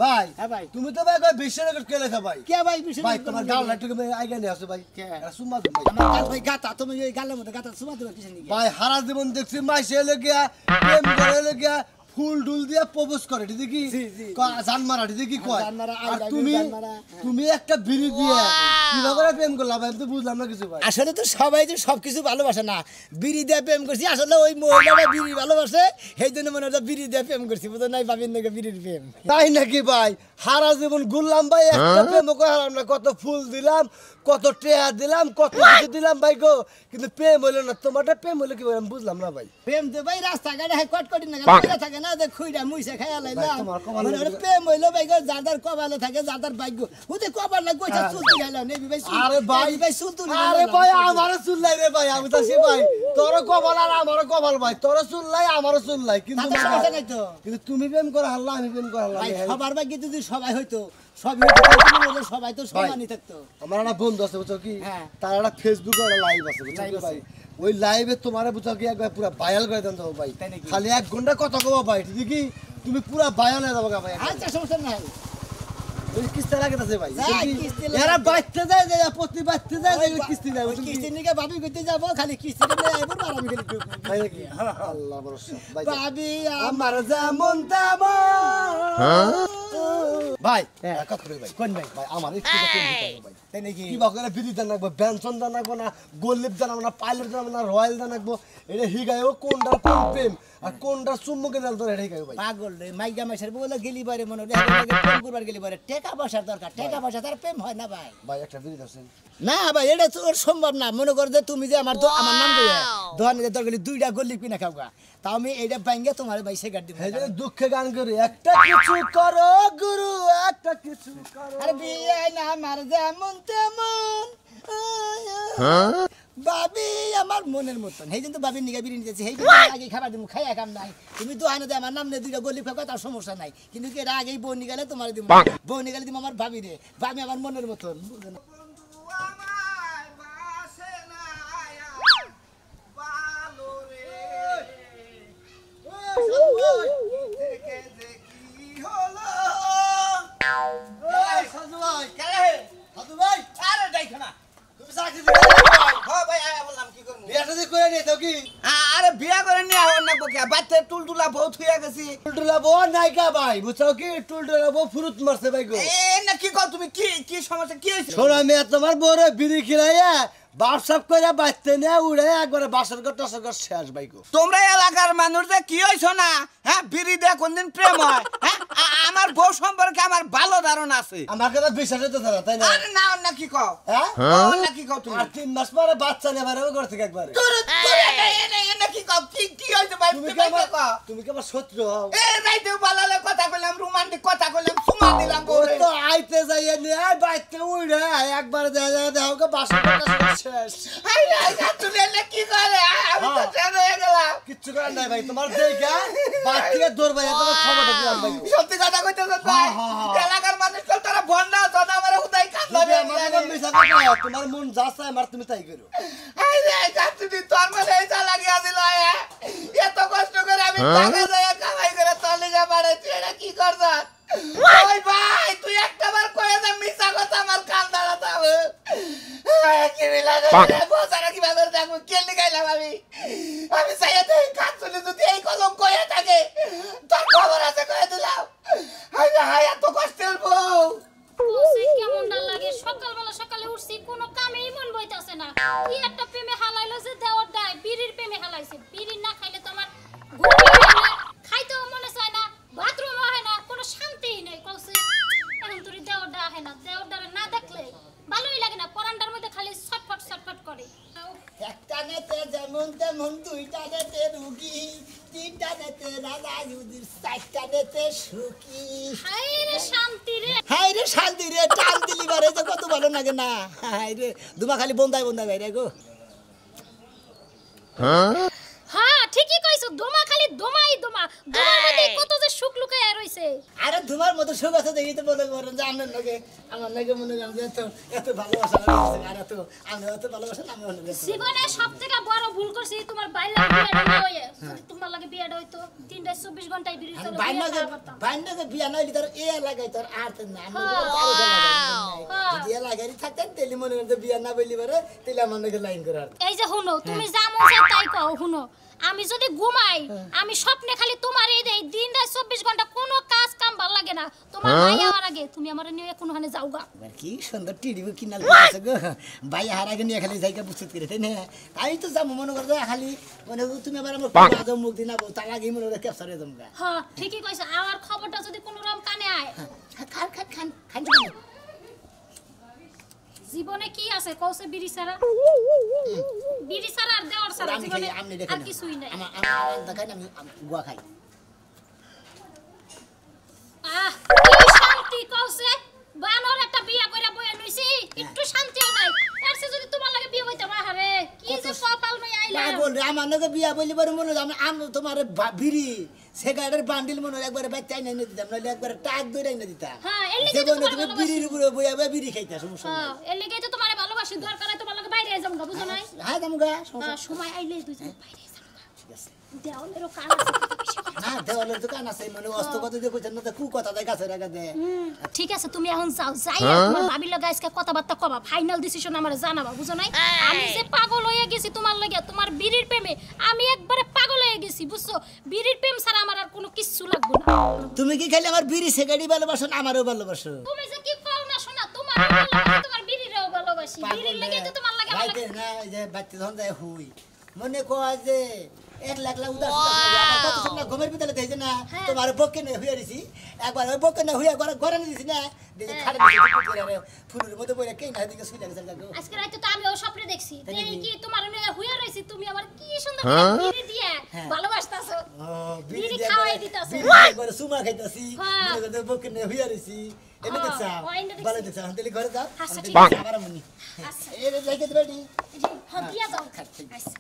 ভাই হ্যাঁ ভাই তুমি তো ভাই বিশ্ব রেকর্ড কে লেখা ভাই কে ভাই বিশ্ব ভাই তোমার গাল লাটু কে আইগা নিয়ে আসো ভাই কে সুমা দে ভাই আমার গাল ভাই গাতা তুমি এই গালের মধ্যে গাতা সুমা দেবা কিসে নিয়ে ভাই হারা জীবন দেখছি মাইসে লগিয়া প্রেম করে লগিয়া ফুল ডুল দিয়া প্রপোজ করে ঠিক কি জান মারা ঠিক কি কয় আর তুমি একটা বিড়ি দিয়ে কিভাবে প্রেম করলা ভাই আমি তো বুঝলাম না কিছু ভাই আসলে তো সবাই তো সবকিছু ভালোবাসে না বিড়ি দিয়ে প্রেম করছি আসলে ওই মহিলাটা বিড়ি ভালোবাসে সেইজন্য মনে হয় বিড়ি দিয়ে প্রেম করছি বুঝো নাই ভাবিন নাকি বিড়ির প্রেম তাই নাকি ভাই হারা জীবন ঘুরলাম ভাই একটা প্রেম করালাম না কত ফুল দিলাম কত টেয়া দিলাম কত কিছু দিলাম ভাই গো কিন্তু প্রেম হইলো না তোমারটা প্রেম হইলো কি আমি বুঝলাম না ভাই প্রেম তো ভাই রাস্তা ঘাটে কটকটি না থাকে না যে খুইরা মুইসা খাইয়া লাইলাম মানে প্রেম হইলো ভাই গো যাদার কপালে থাকে যাদার ভাগ্য ওতে কপাল না কইছা চুলতি গাইলা নেবি ভাই আরে ভাই চুলতুলি আরে ভাই আমারও চুল লাই রে ভাই আমি তো সে ভাই তোর কপাল আর আমারও কপাল ভাই তোর চুল লাই আমারও চুল লাই কিন্তু সমস্যা নাই তো কিন্তু তুমি প্রেম করে হারলা আমি প্রেম করে হারলাম ভাই সবার ভাগ্যে যদি সবাই হইতো সবাই তো সমানই থাকতো আমার একটা বন্ধু আছে বুঝছো কি তার একটা ফেসবুকে একটা লাইভ আছে বুঝছো ভাই ওই লাইভে তোমারে বুঝছো কি একবার পুরো ভাইরাল করে দেন তো ভাই খালি 1 ঘন্টা কথা কও ভাই ঠিক কি তুমি পুরো ভাইরাল হয়ে যাবে ভাই আচ্ছা সমস্যা নাই ওই কিস্তি লাগাতেছে ভাই এরা বাইতে যায় যে প্রতি বাইতে যায় যে কিস্তি দেয় কিস্তি নিকে ভাবি কইতে যাব খালি কিস্তি নিয়ে আইবো আর আমি খালি ভাই নাকি আল্লাহ ভরসা ভাই ভাবি আমার যেমন তেমন ভাই কত করে ভাই কোন ভাই ভাই আমার একটু কথা ভাই তাই নাকি কি বকলে বিড়ি দান রাখবো বেনসন দান রাখবো না গোল্লিপ দান না পাইলট দান না রয়্যাল দান রাখবো এটা হিগায়ও কোনটা কোন প্রেম আর কোনটা সুমুকে দাল তোর এটা হিগায় ভাই পাগল রে মাইগা মাইসার বলে গেলি বারে মনে রে প্রেম করবার গেলি বারে টাকা পয়সার দরকার টাকা পয়সা তার প্রেম হয় না ভাই ভাই একটা বিড়ি দাও না ভাই এটা তোর সম্ভব না মনে কর যে তুমি যে আমার নাম কইয়া দোকানে দরকার দুইটা গোল্লিপ কিনা খাওগা তা আমি এইটা ভাঙ্গে তোমারে ভাই সিগারেট দিব এই যে দুঃখে গান করি একটা কিছু করো গুরু একটা কিছু করো আরে বিয়ে না আমার যেমন তেমন বাবি আমার মনের মতন সেই জন্য বাবির নিগা বিড়ি নিতেছি সেই আগে খাবার দিব খাইয়া কাম নাই তুমি তো আইনো আমার নাম নিয়ে দুইটা গলি ফাঁকা তার সমস্যা নাই কিন্তু এর আগেই বউ নিগালে তোমার দিব বউ নিগালে দিব আমার ভাবি রে ভাবি আমার মনের মতন বুঝলেন আরে বিয়া করে নিয়ে আবার না বকে বাচ্চা টুলটুলা বউ থুইয়া গেছি টুলটুলা বউ নাইকা ভাই বুঝছো কি টুলটুলা বউ ফুরুত মারছে ভাই গো এ না কি কও তুমি কি সমস্যা কি হইছে শোনা মেয়ে তোমার বড় বিড়ি খিলাইয়া বাপসাপ করে বাইতে না উড়ে একবারে বাসর ঘর টসর ঘর শেষ ভাই গো তোমরা এলাকার মানুষ যে কি হইছো না হ্যাঁ বিড়ি দিয়ে কোনদিন প্রেম হয় হ্যাঁ আমার বউ সম্পর্কে আমার ভালো ধারণা আছে আমার কথা বিশ্বাস হতে না তাই না আরে না না কি কও হ্যাঁ না কি কও তুমি আর 3 মাস পরে বাচ্চা নেবারে ঘর থেকে একবারে না কি কও কি হইছে ভাই তুমি কি আমার শত্রু হও এ রাইতে বালালে কথা কইলাম রোমান্টিক কথা কইলাম সুমা দিলাম ও তো আইতে যাইয়া নিয়ে বাইতে উড়ে একবার দেখাও গো বাসর ঘর শেষ আই তুই এলে কি করে আমি তো ছেড়ে গেলাম কিচ্ছু করার নাই ভাই তোমার দেখা বাকিয়ে দৌড় ভাই এত খবরটা দিলাম ভাই সত্যি কথা কইতেছ ভাই এলাকার মানুষ কল তোরা ভন্ডা তোরা আমারে উদাই কাঁদবে আমার মিছা কথা তোমার মন যা চায় আমার তুমি তাই করো আই রে তুই তোর মনে এইটা লাগিয়া দিল এত কষ্ট করে আমি টাকা দিয়ে কামাই করে তলিগা বাড়াইছি এটা কি করছ ওই ভাই তুই একটাবার কয়ে দে মিছা কথা আমার কান দাঁড়াতে হবে কি লাগে বসারা কি ভাবে দেখো কেলি গাইলাম আমি চাইতে কাজ চলে যদি এই কলম কয়ে থাকে তোর খবর আছে কয়ে দিলাম হাই এত কষ্টের বউ ওসে কেমন ডাল লাগে সকালে উঠছি কোনো কামেই মন বইতাছে না কি একটা প্রেমে হালাইলো যে দেওয়ার দায় বিড়ির প্রেমে হালাইছে বিড়ি না খাইলে তোমার ঘুম হয় না খাইতেও মনে চায় না বাথরুম হয় না কোনো শান্তিই নেই কইছে এখন তোর দেওয়ার দা হয় না দেওয়ার দা না দেখলে ভালোই লাগে না পরান্ডার মধ্যে খালি ছটফট করে একটা নেতে যেমন তেমন দুইটা নেতে রুগী তিনটা নেতে রাজা ইউদির চারটা নেতে সুখী হায় রে শান্তি রে টান দিলি বারে যে কত ভালো লাগে না হায় রে দুমা খালি বন্দাই ভাই রে গো হ্যাঁ ঠিকই কইছো দোমা খালি দোমাই দোমা দোমার মধ্যে কত যে সুখ লুকায় রইছে আরে তোমার মতো সুখ আছে দেখি তো বলে বলেন যে আমার নাকি মনে করেন যে এত ভালোবাসা লাগছে আর আমি এত ভালোবাসা আমি মনে করি জীবনে সবথেকে বড় ভুল করছি তোমার বাইরে বিয়েটা হয়ে তোমার লাগে বিয়েটা হইতো 3-24 ঘন্টায় বিড়ি চলে বাইনাকে বিয়া নইলি তোর এ লাগাই তোর আর তো না যদি এ লাগাই থাকতেন তেলি মনে করেন যে বিয়া না বলি পারে তেলি আমার নাকি লাইন করে আর এই যে শুনো তুমি যা মন চায় তাই কও শুনো আমি যদি ঘুমাই আমি স্বপ্নে খালি তোমারই দেই দিন রাত 24 ঘন্টা কোনো কাজ কাম ভাল লাগে না তোমার ভাই আমার আগে তুমি আমারে নিয়ে কোনখানে যাওগা কি সুন্দর টিডি কিনাল করছে গো ভাই হার আগে নিয়ে খালি যাইকা বুঝতে করে তাই না আমি তো যাব মনে করতে খালি মনে তুমি আবার আমার পাজা মুখ দিনা তার আগে মনে করে ক্যাপচারে জমগা হ্যাঁ ঠিকই কইছো আমার খবরটা যদি কোনো রকম কানে আয় খান জীবনে কি আছে কওছে বিড়ি ছাড়া আর দেওয়ার ছাড়া জীবনে আর কিছুই নাই আমার দেখাই আমি গুয়া খাই কি শান্তি কওছে বানর একটা বিয়া কইরা বইয়া নইছি একটু শান্তিও নাই এরছে যদি তোমার লাগে বিয়ে হইতা আরে কি যে কপাল নই আইলা পাগল রে আমার নাকি বিয়া বলি বড় মনে আমি তোমার বিড়ি সিগারেটের বান্ডিল মনে একবারে ব্যাগ চাই না দিতাম নাহলে একবারে টাক ধরে না দিতাম হ্যাঁ এর লাগি তো তুমি বিড়ির উপরে বইয়া বিড়ি খাইতা সমস্যা হ্যাঁ এর লাগি তো তোমারে ভালোবাসি দরকার তোমার লাগে বাইরে যাম না বুঝো নাই হ্যাঁ যামগা সময় আইলে দুইজন বাইরে যাম ঠিক আছে দেওয়ালেরও কান আছে না দেওয়ালের দোকান আছে মানে অস্ত কথা দিয়ে কইছেন না কু কথা দেয় গাছের আগে দে ঠিক আছে তুমি এখন যাও যাই তোমার ভাবির লাগা আজকে কথাবার্তা কবা ফাইনাল ডিসিশন আমারে জানাবা বুঝো নাই আমি যে পাগল হয়ে গেছি তোমার লাগা তোমার বিড়ির প্রেমে আমি একবারে পাগল হয়ে গেছি বুঝছো বিড়ির প্রেম ছাড়া আমার আর কোনো কিছু লাগবে না তুমি কি খালি আমার বিড়ি সিগারেটই ভালোবাসো না আমারও ভালোবাসো তুমি যে কি কও না শোনা তোমার ভালোবাসি তোমার বিড়িরও ভালোবাসি বিড়ির লাগা তো তোমার লাগা ভাইতে না এই যে বাচ্চা ধন যায় হুই মনে কয় যে 1 লাখ উদাস কত সময় ঘুমের ভিতরে দেখে না তোমার বকে না হইয়া দিছি একবার ওই বকে না হইয়া ঘরে নিয়ে দিছি না দেখে খাড়ে ফুলের মধ্যে বইরা কেন না দিকে শুইলা গেছে লাগো আজকে রাতে তো আমি ও স্বপ্নে দেখছি এই কি তোমার মেয়ে হইয়া রইছি তুমি আমার কি সুন্দর বিড়ি দিয়ে ভালোবাসতাছো বিড়ি খাওয়াই দিতাছো একবার সুমা খাইতাছি মনে করে বকে না হইয়া দিছি এনে দেখছা ভালো দেখছা তাহলে ঘরে যাও আবার মনি আচ্ছা এই যাইতে রেডি হ্যাঁ দিয়া যাও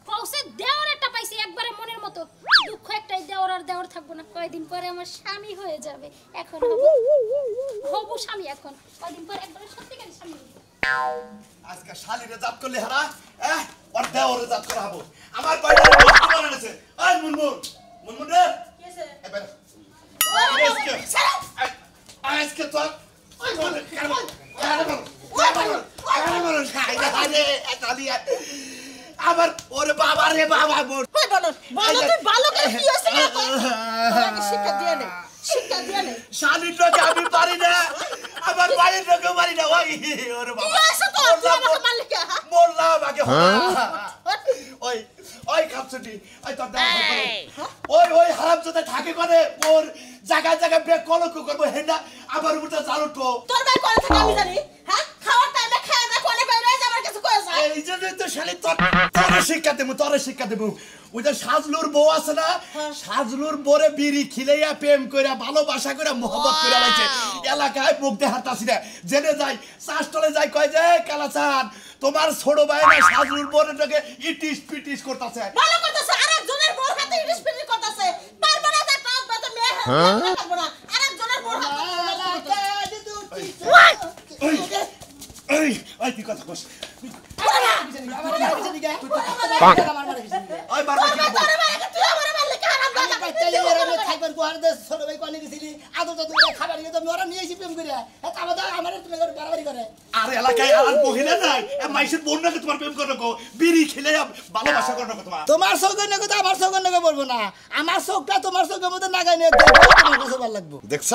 কৌশে দেওয়ার একটা পাইছি একবারে মনের মতো দুঃখ একটাই দেওয়ার আর দেওয়ার থাকবো না কয়দিন পরে আমার স্বামী হয়ে যাবে এখন হবু স্বামী এখন কয়দিন পরে একবারে সত্যিকারের স্বামী আজকে শালিরে জাত করলে হারা ওর দেওরে জাত করা হবো আমার বাইরে বস্তু বানাইছে ওই মুনমুন রে কি আছে এবার আজকে তো ওই বলে আবার ওরে বাবা রে বাবা বোন বলো তুই ভালো করে কি হইছে আমাকে শিক্ষা দিয়ে নে শালিটাকে আমি পারি না আমার বাড়ির লোকে পারি না ওরে বাবা তুই আমাকে মারলি কে বললাম আগে ওই খাপছুটি ওই তোর ওই হারামজাদা থাকে করে ওর জায়গায় ব্রেক কলঙ্ক করবো হেনা আবার উঠে জালুটো তোর ভাই করে থাকে আমি জানি হ্যাঁ খাওয়ার টাইমে খাওয়া দাওয়া কোনে বাইরে আমার কাছে কই আছে এই জন্যই তো শালি তোরে শিক্ষা দেবো ওই যে সাজলুর বউ আছে না সাজলুর বরে বিড়ি খিলাইয়া প্রেম কইরা ভালোবাসা কইরা মোহব্বত কইরা লাইছে এলাকায় মুখ দিয়ে হাঁটাছি না জেনে যাই চাষতলে যাই কয় যে কালাচান তোমার ছোট ভাই না সাজলুর বরেটাকে ইটিস পিটিস করতেছে ভালো করতেছে আরেকজনের বউর হাতে ইটিস পিটিস করতেছে পারবে না তার পাঁচ বাতে মেয়ে পারবে না আরেকজনের বউর হাতে ওই তুই কথা কস আর এলাকায় আর মহিলা নাই মাইসের বোন নাকি তোমার প্রেম করো বিড়ি খেলে ভালোবাসা করো তোমার তোমার চোখের নাকি তো আমার চোখের নাকি বলবো না আমার চোখটা তোমার চোখের মধ্যে নাগাই নিয়ে দেখো তোমার কাছে ভালো লাগবে দেখছ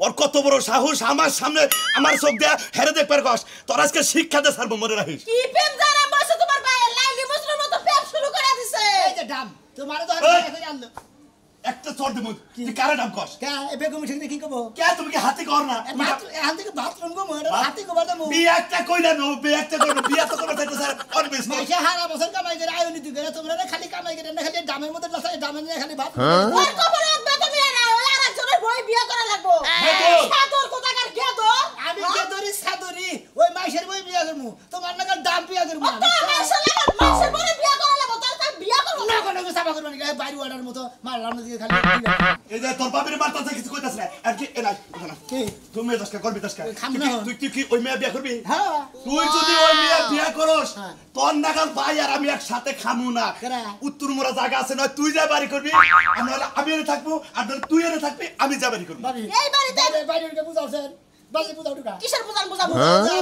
ওর কত বড় সাহস আমার সামনে আমার চোখ দেয়া হেরে দেখবার কস তোর আজকে শিক্ষা দে সারবো মনে রাখিস কি প্রেম জানা বসে তোমার ভাই লাইলি মুসলিমের মতো প্রেম শুরু করে দিছে এই যে ডাম তোমার তো আনলো একটা চড় দেবো তুই কারে নাম কস কে বেগম ঠিক কি কব কে তুমি কি হাতে কর না এখান থেকে বাথরুম গো মোর হাতে কব দাও বিয়ে একটা কইলা নো বিয়ে একটা করো বিয়ে তো করতে চাইতে স্যার অনবেস মাইশা হারা বছর কামাই করে আয়নি তুই করে তোমরা খালি কামাই করে না খালি দামের মধ্যে না দামের নিয়ে খালি ভাত ওর কপালে একবার তুমি না ওই আরেকজনের বই বিয়ে করা লাগবো সাদর কোথাকার গেদো আমি গেদরি সাদরি ওই মাইশের বই বিয়ে করমু তোমার নাগাল দাম বিয়ে করমু তো মাইশের বই বিয়ে করা লাগবো তোর বাইরে ওয়াটার মতো মারলাম না দিয়ে খালি এই যে তোর বাবির মারতাছে কিছু কইতাছ না আর কি এ নাই ওঠা না কি তুমি দশকা করবি দশকা খামু না। তুই কি ওই মেয়ে বিয়ে করবি হ্যাঁ তুই যদি ওই মেয়ে বিয়ে করস হ্যাঁ। তোর নাগাল ভাই আর আমি একসাথে খামু না কেরা? উত্তর মোরা জায়গা আছে নয় তুই যা বাড়ি করবি আর নইলে আমি এনে থাকবো আর নইলে তুই এনে থাকবি আমি যা বাড়ি করবি বাড়ি এই বাড়িতে বাইরে বুঝাওছেন বাড়ি বুঝাও ঢুকা কিসের বুঝান বুঝাবো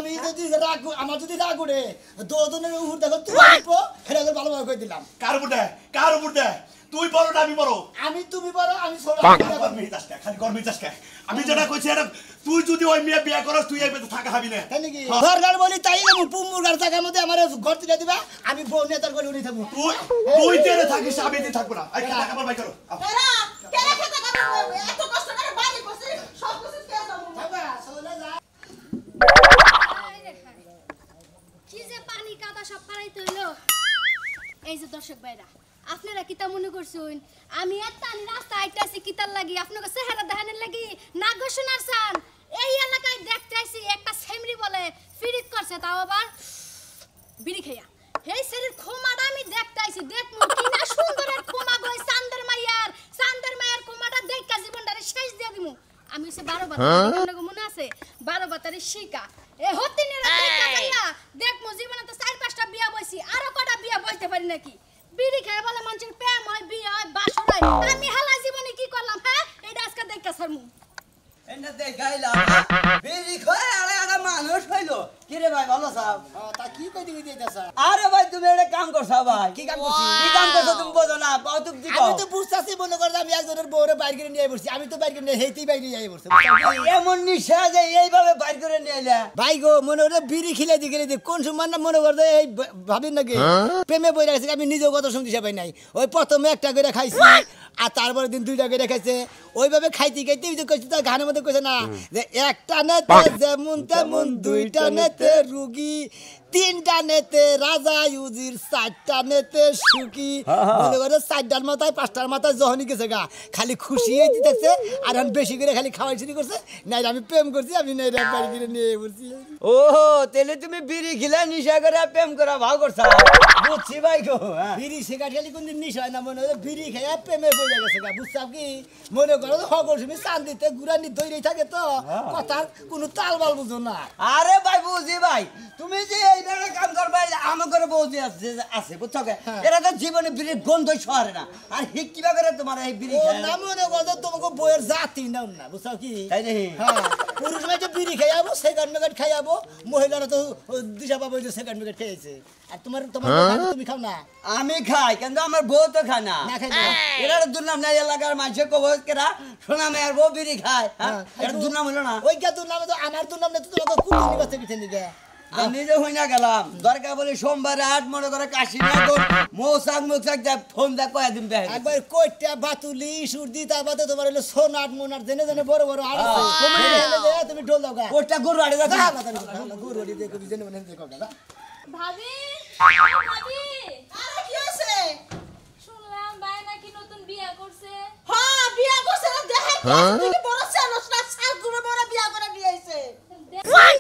আমি যদি রাগ আমার যদি রাগ উঠে দুজনের উপর দেখো তুমি আসবো সেটা করে ভালোভাবে করে দিলাম কার উপর দে তুই বড় না আমি বড় আমি তুমি বড় আমি ছোট গরমি চাষকা খালি গরমি চাষকা আমি যেটা কইছি এটা তুই যদি ওই মেয়ে বিয়ে করস তুই এই বেতে থাকা হবি না তাই নাকি ঘর বলি তাই আমি পুমুরগার জায়গার মধ্যে আমার ঘর তুলে দিবা আমি বউ নেতার করে উঠে থাকবো তুই তেরে থাকিস আমি দিয়ে থাকবো না এই টাকা আমার বাই করো কেরা কেরা খেতে পারবে এত কষ্ট করে বাড়ি বসে সব কিছু খেয়ে যাবো কি যে পানি কাদা সব ফারাইতে হইলো এই যে দর্শক ভাইরা আপনারা কিতা মনে করছেন আমি একটা রাস্তা আইতাছি কিতার লাগি আপনাকে চেহারা দেখানোর লাগি না ঘোষণার চান এই এলাকায় দেখতে আইছি একটা সেমরি বলে ফিরিত করছে তাও আবার বিড়ি খেয়া এই শরীর খোমাটা আমি দেখতে আইছি দেখমু কি না সুন্দরের খোমা গই চান্দের মাইয়ার খোমাটা দেখা জীবনটারে শেষ দিয়ে দিমু আমি সে 12 বাতারি মনে আছে 12 বাতারি শিকা এ হতিনের দেখা যাইয়া দেখমু জীবনে তো 4-5টা বিয়া বইছি আরো কটা বিয়া বইতে পারি নাকি বিড়ি খায় বলে মানুষের প্রেম হয় বিয়ে হয় বাসর হয় আমি হালা জীবনে কি করলাম হ্যাঁ এইটা আজকে দেখা ছাড়মু এন্ড দেখাইলাম বিড়ি খায় আরে আরে মানুষ হইলো কি রে ভাই ভালো সাহেব তা কি কই দিবি দিতেছ আরে ভাই তুমি এটা কাম করছো ভাই কি কাম করছি কি কাম করছো তুমি বোঝো না কৌতুক দিব আমি তো বুঝতাছি মনে করলাম আমি একজনের বউরে বাইরে করে নিয়ে বসছি আমি তো বাইরে করে নিয়ে হেইতেই বাইরে নিয়ে বসছি এমন নিশা যে এইভাবে বাইর করে নিয়ে এলে ভাই গো মনে করে বিড়ি খিলে দি কোন সময় না মনে করতে এই ভাবিন নাকি প্রেমে বই রাখছি আমি নিজেও কত শুনতে পাই নাই ওই প্রথমে একটা করে খাইছি আর তারপরে দিন 2টা করে খাইছে ওইভাবে খাইতে খাইতে যে কইছে তার গানের মধ্যে কইছে না যে একটা নেতে যেমন তেমন 2টা নেতে রুগী 3টা নেতে রাজা ইউজির 4টা নেতে সুখী মনে করে 4টার মাথায় 5টার মাথায় যখনই গেছে গা খালি খুশি হইতে থাকছে আর এখন বেশি করে খালি খাওয়াই শুরু করছে নাই আমি প্রেম করছি আমি নাই বাড়ি করে নিয়ে বলছি ওহো তাহলে তুমি বিড়ি খিলা নিশা করে প্রেম করা ভাও করছ বুঝছি ভাই গো বিড়ি সিগারেট খালি কোনদিন নিশা হয় না মনে হয় বিড়ি খেয়ে প্রেমে পড়ে গেছে গা বুঝছাম কি মনে করো সকল সময় চান্দিতে গুড়ানি দৈরেই থাকে তো কথার কোনো তাল বাল বুঝো না আরে ভাই বুঝি ভাই তুমি যে এইভাবে কাম করবে আমার ঘরে বৌদি আছে বুঝছো এরা তো জীবনে বিড়ির গন্ধই সরে না আর হিক কিবা করে তোমার এই বিড়ি ও না মনে করো তোমাকে বইয়ের জাতি নাও না বুঝছো কি তাই নাকি হ্যাঁ পুরুষ মেয়ে বিড়ি খেয়ে যাবো সেকেন্ড মেকেট খাই যাবো মহিলারা তো দিশা পাবো যে সেকেন্ড মেকেট খেয়েছে আর তোমার তুমি খাও না আমি খাই কিন্তু আমার বউ তো খায় না না খাই না এরা দুর্নাম নাই এলাকার মানুষের কব কেরা শোনা মেয়ের বউ বিড়ি খায় এটা দুর্নাম হলো না ওই কে তোর নামে তো আমার তোর নাম না তো তোমাকে কুটুনি কাছে পিছনে দিকে আমি যে হই না গেলাম দরকার বলে সোমবার হাট মনে করে কাশীনগর মৌসাক যা ফোন দা কয়া দিন দেখ একবার কইটা বাতুলি সুরদি তারপরে তোমার হলো সোনাট মোনাট জেনে জেনে বড় বড় আর আছে তুমি ঢোল দাও গা ওটা গরু আড়ে যাচ্ছে গুরু হরি দেখো জেনে মনে দেখো গা ভাবি ভাবি আরে কি হইছে শুনলাম ভাই নাকি নতুন বিয়ে করছে হ্যাঁ বিয়া করছে না দেখেন তুই বড় ছেলেস না সাত গুলো বড় বিয়া করে নিয়ে আইছে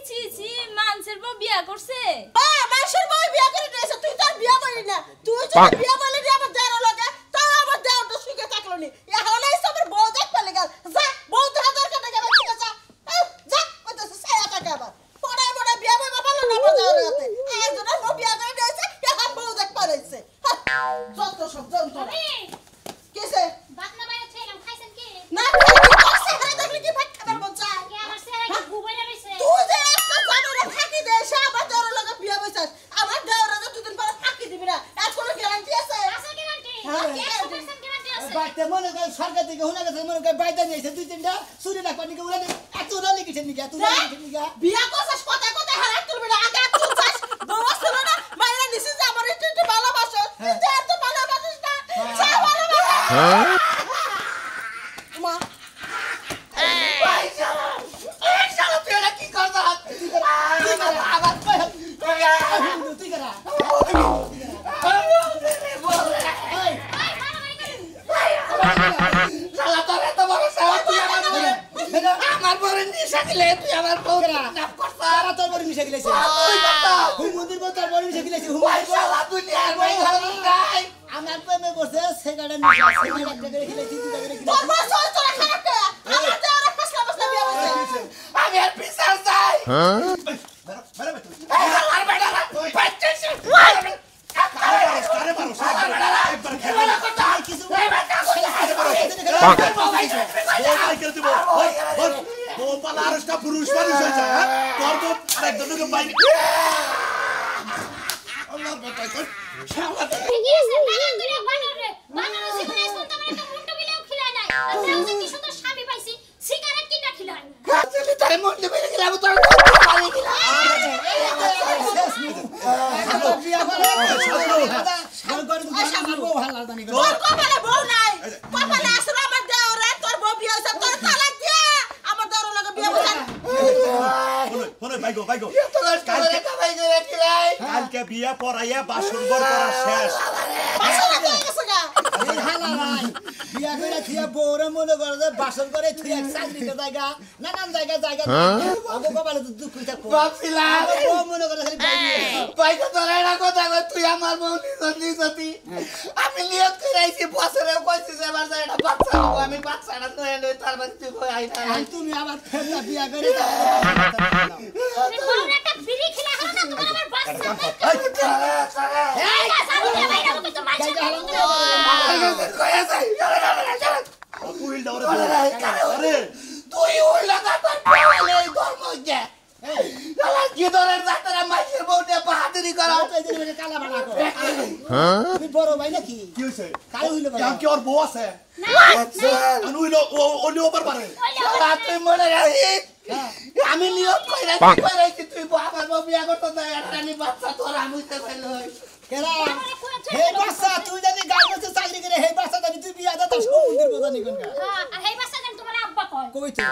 ছি ছি মানুষের বউ বিয়ে করছে হ্যাঁ মাসের বউ বিয়া করে নিয়ে আইছে তুই তো আর বিয়া করি না তুই যদি বিয়া করলি নি আমার দেওয়ার লগে তাও আমার দেওয়ার তো সুখে থাকলো নি এখন আইছে আমার বউ দেখ পালে গেল যা বউ দেখা দরকার না গেল ঠিক আছে যা ওই তো সায়া টাকা আবার পড়ে পড়ে বিয়া বই বাবা না বাজার রাতে একজন বউ বিয়া করে নিয়ে আইছে এখন বউ দেখ পালাইছে যত সব যন্ত্র কিসে ভাত না বাইরে ছিলাম খাইছেন কি না তুই করছে হ্যাঁ দেখলি কি ভাত খাবার মন চায় কি আমার ছেলে কি ঘুমাইয়া রইছে তুই যে একটা জানুরে ফাঁকি দে সে আমার দেওয়ার লগে বিয়া বইছাস আমার দেওয়ার লগে দুদিন পরে ফাঁকি দিবি না এর কোনো গ্যারান্টি আছে আছে গ্যারান্টি হ্যাঁ। 100% গ্যারান্টি আছে বাইতে মনে করে সরকার থেকে হুনা গেছে মনে করে বাইতে নিয়েছে 2-3টা চুরি না পানি কে উড়ানি এত উড়ানি কিছে নিকে এত উড়ানি কিছে নিকে বিয়া করছাস কথা কথা হারাত তুলবি না আগে তুই চাস বউ ছিল না মাইরা নিছিস যে আমার একটু ভালোবাসো যে এত ভালোবাসিস না সে ভালোবাসা মা ভাই শালা এই শালা তুই এটা কি করছস আমার তুই করা শালা তোর এত বড় শালা তুই আমার বড় নিশা দিলে তুই আমার বউ নাম করছস তারা তোর বড় মিশে গিয়েছে তুই করছস হুম মন্দির বল তোর বড় মিশে গিয়েছে হুম ভাই শালা তুই নিয়ে ভাই ঘরে নাই আমার প্রেমে বসে গাড়ি নিয়ে আসে না একটা করে খেলেছি দুটা করে তোর বউ সই তোরা খারাপ কে আমার দেওয়ার ফাসলা ফাসলা বিয়া হইছে আমি আর পিছাল যাই বেড়া বেড়া তুই এই আর বেটা বাচ্চাস আরে মারো একবার খেলা কিছু ও ভাই করে দিব ও পালা আরটা পুরুষ মানুষ হয়ে যায় তোর তো আরেকজনকে বাইরে আল্লাহর বেটা কই এসে লাগান ধরে বানরে বানরে সিগারেট শুনতে আমার একটা মুন্ডু বিলেও খিলায় নাই আর তাও যে কি সুন্দর স্বামী পাইছি সিগারেট কিনা খিলায় আসলে তাই মন্ডে বেরে গেলাম তোর পানি গেলাম বিয়া করে সাল করে বউ ভালো জানি তোর কপালে বউ নাই কপালে আসলে আমার দেওরে তোর বউ বিয়া হইছে তোর তালাক দিয়া আমার দেওর লগে বিয়া হইছে হলো বাইগো তো কষ্ট করে কামাই করে খিলাই কালকে বিয়া পড়াইয়া বাসন ঘর করা শেষ বাসনা কই গেছে গা এই হালা নাই বিয়া করে থিয়া বউরে মনে করে যে বাসন করে থিয়া চাকরিতে জায়গা নানান জায়গা আগে কপালে তো দুঃখ হইতা ভাবছিলাম বউ মনে করে খালি বাইরে বাইকে তোর একটা কথা কই তুই আমার বউ নিছতি আমি নিয়ত করে আইছি বছরেও কইছিস এবার যে একটা বাচ্চা হবো আমি বাচ্চাটা তো এনে তার মানে তুই কই আই না তুমি আবার ফেরনা বিয়া করে তুমি বড় একটা বিড়ি খিলা হলো না তোমার আমার বাচ্চা এই গাছ আমি না বাইরে আমাকে তো মাইছে কই আছে কুইল দাওরে আরে তুই ওই লাগা তোর পালে ধর্ম কে কি ধরে ডাক্তার মাইছে বউতে বাহাদুরি করা কালা বানা কর তুমি বড় ভাই নাকি কি হইছে কাল হইলো কাম কি ওর বউ আছে না আনু হইলো ও নিও পারে তুই মনে রাখি আমি নিয়ত কইরাছি তুই আমার বউ বিয়া করতে না একটা নি বাচ্চা তোর আমি তো কইলো কেরা হে বাচ্চা তুই জানি গাল বসে চাকরি করে হে বাচ্চা জানি তুই বিয়া দা তার সমুদ্রের কথা নি কোন হ্যাঁ আর এই বাচ্চা জান তোমার আব্বা কয় কই তো